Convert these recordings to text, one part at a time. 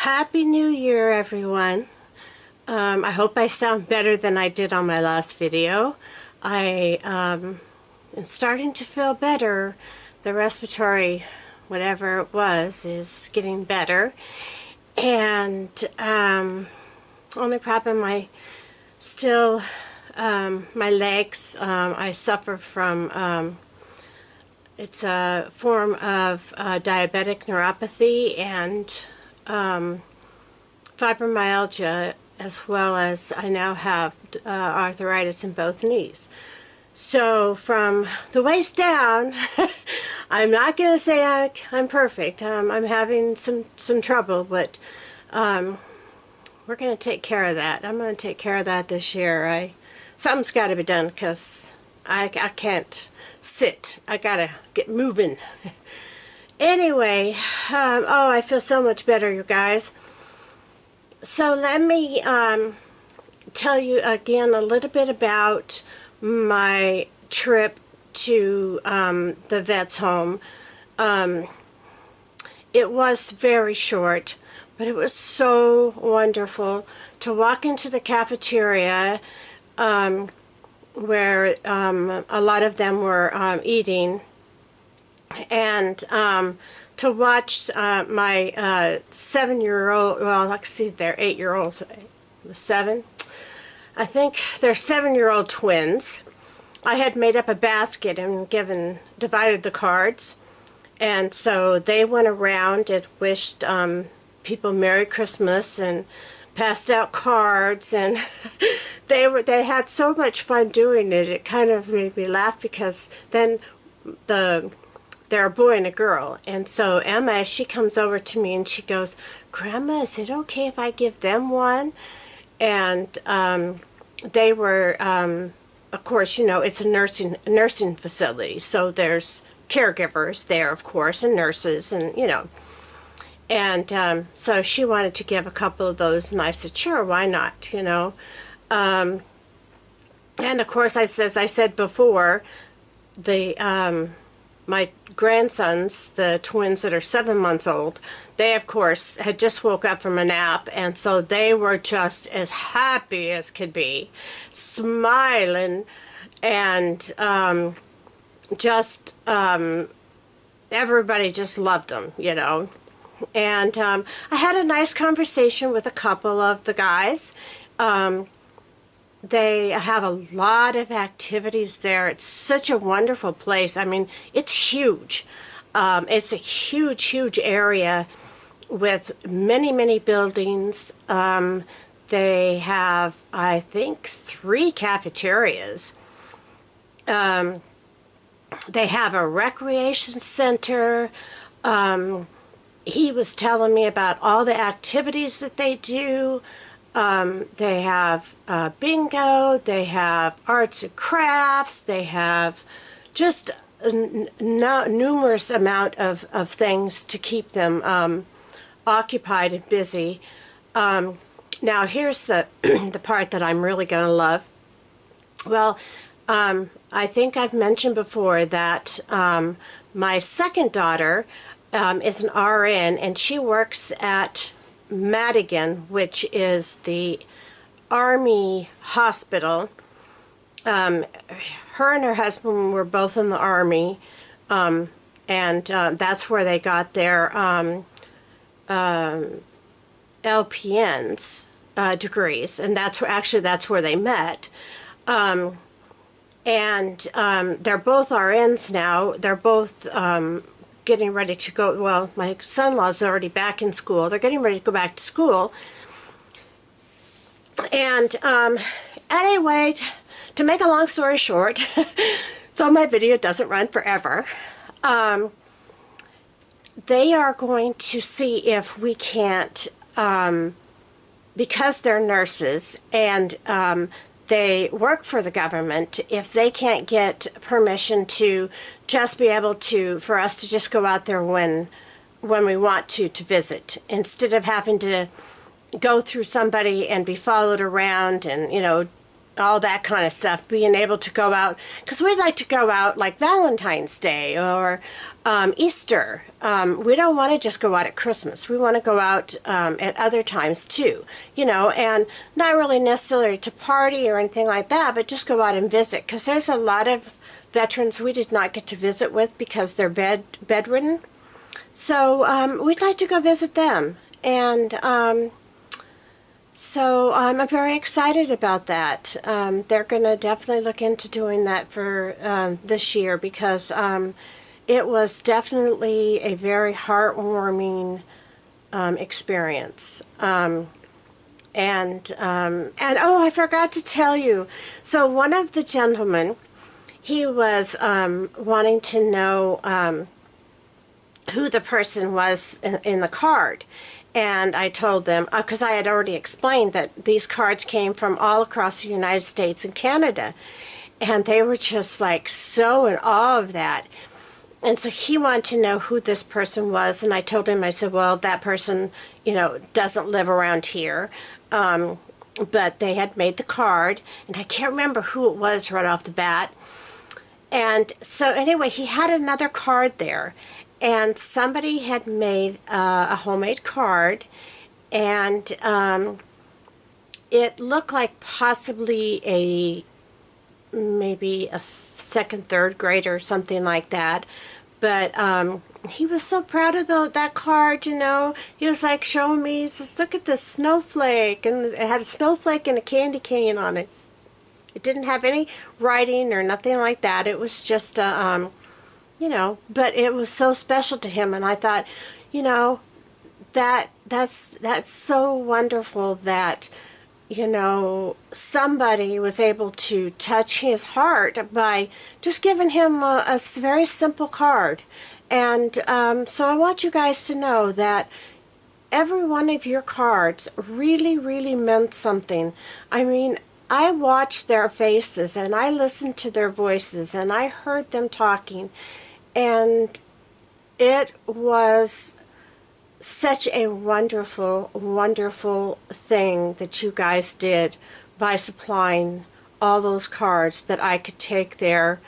Happy New Year, everyone. I hope I sound better than I did on my last video. I am starting to feel better. The respiratory, whatever it was, is getting better. And only problem, my legs, I suffer from, it's a form of diabetic neuropathy and fibromyalgia, as well as I now have arthritis in both knees. So from the waist down, I'm not going to say I'm perfect. I'm having some trouble, but we're going to take care of that. I'm going to take care of that this year. Something's got to be done because I can't sit. I got to get moving. Anyway, oh, I feel so much better, you guys. So let me tell you again a little bit about my trip to the vet's home. It was very short, but it was so wonderful to walk into the cafeteria where a lot of them were eating, and to watch my 7-year-old, well, let's see, they're 8-year-olds, 7, I think they're 7-year-old twins. I had made up a basket and divided the cards, and so they went around and wished people Merry Christmas and passed out cards, and they had so much fun doing it. It kind of made me laugh because then they're a boy and a girl, and so Emma, she comes over to me and she goes, "Grandma, is it okay if I give them one?" And they were, of course, you know, it's a nursing facility, so there's caregivers there, of course, and nurses, and you know. And so she wanted to give a couple of those, and I said, sure, why not, you know. And of course, as I said before, my grandsons, the twins that are 7 months old, they, of course, had just woke up from a nap, and so they were just as happy as could be, smiling, and everybody just loved them, you know. And I had a nice conversation with a couple of the guys. They have a lot of activities there. It's such a wonderful place. I mean, it's huge. It's a huge, huge area with many, many buildings. They have, I think, 3 cafeterias. They have a recreation center. He was telling me about all the activities that they do. They have bingo, they have arts and crafts, they have just numerous amount of things to keep them occupied and busy. Now here's the the part that I'm really going to love. Well, I think I've mentioned before that my second daughter is an RN, and she works at Madigan, which is the Army hospital. Her and her husband were both in the Army, and that's where they got their LPN's degrees, and that's where they met. And they're both RNs now. They're both getting ready to go. Well, my son-in-law's already back in school. They're getting ready to go back to school. And anyway, to make a long story short, so my video doesn't run forever, they are going to see if we can't, because they're nurses and they work for the government, if they can't get permission to just be able for us to just go out there when we want to visit, instead of having to go through somebody and be followed around and, you know, all that kind of stuff, being able to go out, because we'd like to go out like Valentine's Day or Easter. We don't want to just go out at Christmas. We want to go out at other times too, you know, and not really necessarily to party or anything like that, but just go out and visit, because there's a lot of veterans we did not get to visit with because they're bedridden. So we'd like to go visit them, and so I'm very excited about that. They're going to definitely look into doing that for this year, because it was definitely a very heartwarming experience. And oh, I forgot to tell you. So one of the gentlemen, he was wanting to know who the person was in the card. And I told them, because I had already explained that these cards came from all across the United States and Canada. And they were just like so in awe of that. And so he wanted to know who this person was. And I told him, I said, well, that person, you know, doesn't live around here. But they had made the card. And I can't remember who it was right off the bat. And so anyway, he had another card there. And somebody had made a homemade card, and it looked like possibly maybe a second, third grader or something like that. But he was so proud of that card, you know. He was like showing me, he says, look at this snowflake, and it had a snowflake and a candy cane on it. It didn't have any writing or nothing like that. It was just you know, but it was so special to him, and I thought, you know, that's so wonderful that, you know, somebody was able to touch his heart by just giving him a very simple card. And so I want you guys to know that every one of your cards really, really meant something. I mean, I watched their faces, and I listened to their voices, and I heard them talking. And it was such a wonderful, wonderful thing that you guys did by supplying all those cards that I could take there.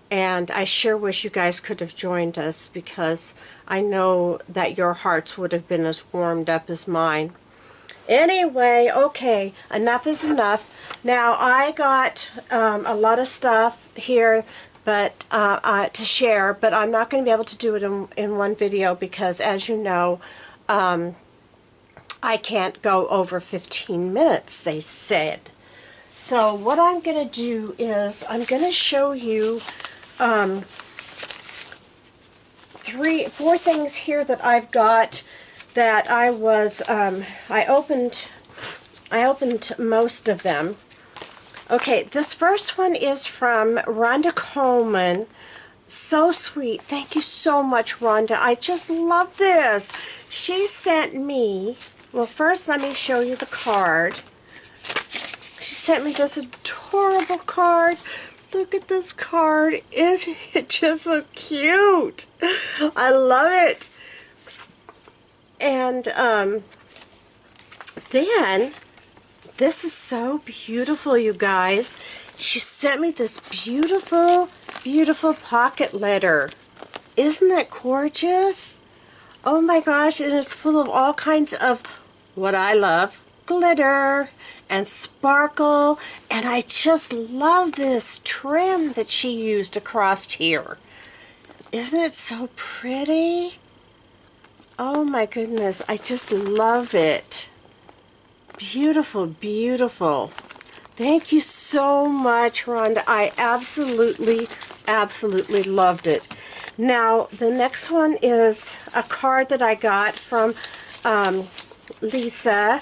And I sure wish you guys could have joined us, because I know that your hearts would have been as warmed up as mine. Anyway, okay, enough is enough. Now, I got a lot of stuff here but to share, but I'm not going to be able to do it in one video, because as you know, I can't go over 15 minutes, they said. So what I'm going to do is I'm going to show you 4 things here that I've got that I was I opened most of them. Okay, this first one is from Rhonda Coleman. So sweet. Thank you so much, Rhonda. I just love this. She sent me, well, first let me show you the card. She sent me this adorable card. Look at this card. Isn't it just so cute? I love it. And then, this is so beautiful, you guys. She sent me this beautiful, beautiful pocket letter. Isn't that gorgeous? Oh my gosh, and it's full of all kinds of what I love, glitter and sparkle. And I just love this trim that she used across here. Isn't it so pretty? Oh my goodness, I just love it. Beautiful, beautiful. Thank you so much, Rhonda. I absolutely, absolutely loved it. Now, the next one is a card that I got from Lisa,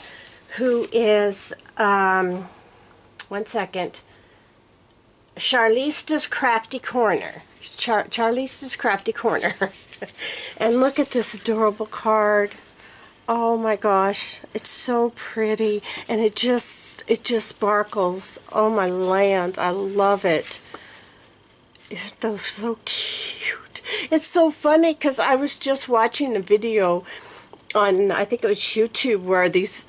who is, one second, Charlista's Crafty Corner. Charlista's Crafty Corner. And look at this adorable card. Oh my gosh, it's so pretty, and it just sparkles. Oh my land, I love it. It's so cute. It's so funny because I was just watching a video on, I think it was YouTube, where these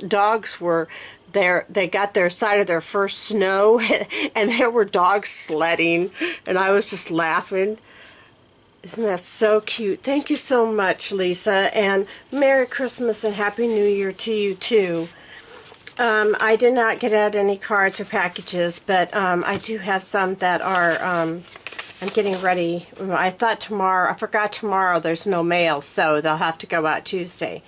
dogs were there. They got their side of their first snow, and there were dogs sledding, and I was just laughing. Isn't that so cute? Thank you so much, Lisa, and Merry Christmas and Happy New Year to you too. I did not get out any cards or packages, but I do have some that are, I'm getting ready. I forgot tomorrow there's no mail, so they'll have to go out Tuesday.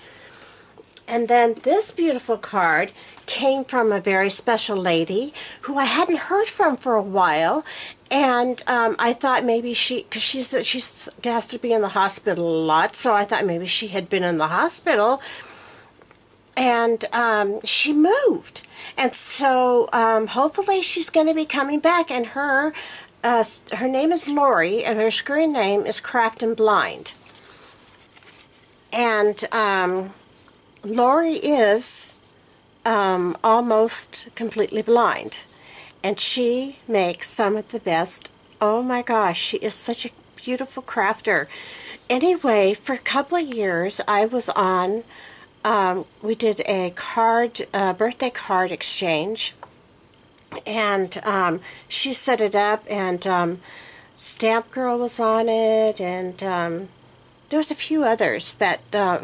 And then this beautiful card came from a very special lady who I hadn't heard from for a while. And I thought maybe because she has to be in the hospital a lot, so I thought maybe she had been in the hospital. And she moved. And so hopefully she's going to be coming back. And her name is Lori, and her screen name is Craft and Blind. And Lori is almost completely blind. And she makes some of the best. Oh my gosh, she is such a beautiful crafter. Anyway, for a couple of years, I was on, we did a birthday card exchange. And she set it up, and Stamp Girl was on it, and there was a few others that, a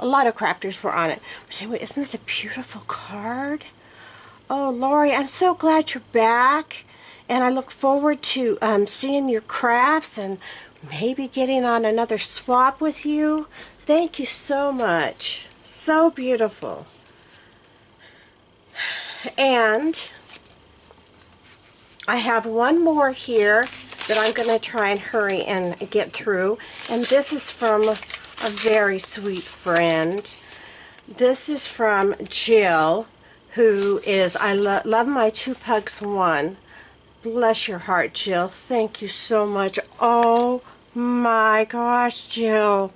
lot of crafters were on it. But anyway, isn't this a beautiful card? Oh, Lori, I'm so glad you're back, and I look forward to seeing your crafts and maybe getting on another swap with you. Thank you so much. So beautiful. And I have one more here that I'm going to try and hurry and get through, and this is from a very sweet friend. This is from Jill, who is, I love my Two Pugs One. Bless your heart, Jill. Thank you so much. Oh my gosh, Jill.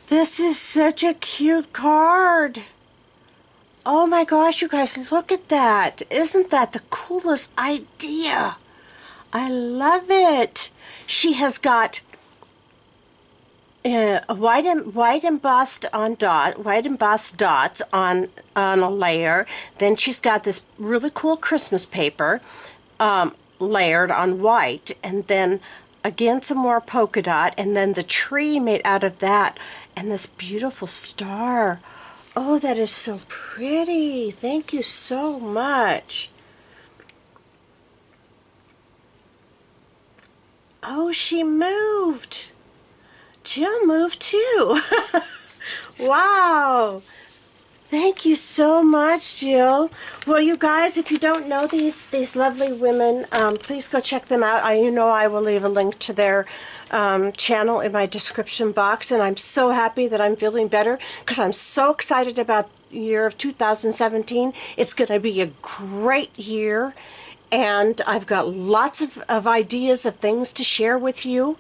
This is such a cute card. Oh my gosh, you guys, look at that. Isn't that the coolest idea? I love it. She has got white embossed dots on a layer. Then she's got this really cool Christmas paper layered on white, and then again some more polka dot, and then the tree made out of that, and this beautiful star. Oh, that is so pretty. Thank you so much. Oh, she moved. Jill moved too. Wow. Thank you so much, Jill. Well, you guys, if you don't know these lovely women, please go check them out. I will leave a link to their channel in my description box, and I'm so happy that I'm feeling better because I'm so excited about the year of 2017. It's going to be a great year, and I've got lots of ideas of things to share with you.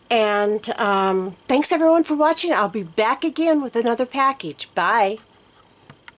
And thanks everyone for watching. I'll be back again with another package. Bye.